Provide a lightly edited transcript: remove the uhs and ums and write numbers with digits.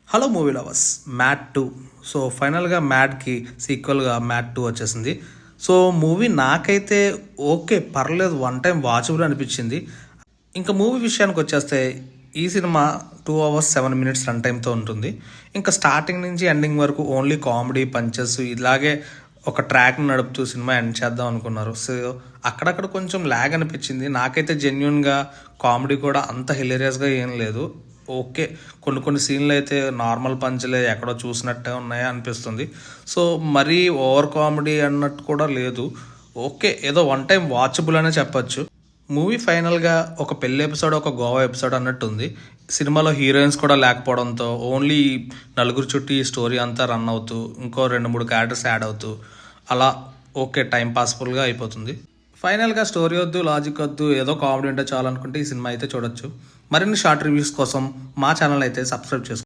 Hello movie lovers, mad 2. So ఫైనల్గా మ్యాడ్కి సీక్వెల్గా mad 2 వచ్చేసింది. So movie నాకైతే ఓకే, పర్లేదు, వన్ టైం వాచబుల్ అనిపించింది. ఇంకా మూవీ విషయానికి వచ్చేస్తే ఈ సినిమా 2 hours 7 minutes రన్ టైంతో ఉంటుంది. ఇంకా స్టార్టింగ్ నుంచి ఎండింగ్ వరకు ఓన్లీ కామెడీ పంచెస్ ఇలాగే ఒక ట్రాక్ని నడుపుతూ సినిమా ఎండ్ చేద్దాం అనుకున్నారు. సో అక్కడక్కడ కొంచెం ల్యాగ్ అనిపించింది. నాకైతే జెన్యున్గా కామెడీ కూడా అంత హిలేరియస్గా ఏం లేదు. ఓకే, కొన్ని సీన్లు అయితే నార్మల్ పంచులే ఎక్కడో చూసినట్టే ఉన్నాయా అనిపిస్తుంది. సో మరీ ఓవర్ కామెడీ అన్నట్టు కూడా లేదు. ఓకే, ఏదో వన్ టైం వాచబుల్ అనే చెప్పచ్చు. మూవీ ఫైనల్గా ఒక పెళ్లి ఎపిసోడ్, ఒక గోవా ఎపిసోడ్ అన్నట్టు ఉంది. సినిమాలో హీరోయిన్స్ కూడా లేకపోవడంతో ఓన్లీ నలుగురు చుట్టూ ఈ స్టోరీ అంతా రన్ అవుతూ ఇంకో 2-3 క్యారెక్టర్స్ యాడ్ అవుతూ అలా ఓకే టైం పాస్ఫుల్గా అయిపోతుంది. ఫైనల్గా స్టోరీ వద్దు, లాజిక్ వద్దు, ఏదో కామెడీ ఉంటే చాలు అనుకుంటే ఈ సినిమా అయితే చూడొచ్చు. మరిన్ని షార్ట్ రివ్యూస్ కోసం మా ఛానల్ అయితే సబ్స్క్రైబ్ చేసుకోండి.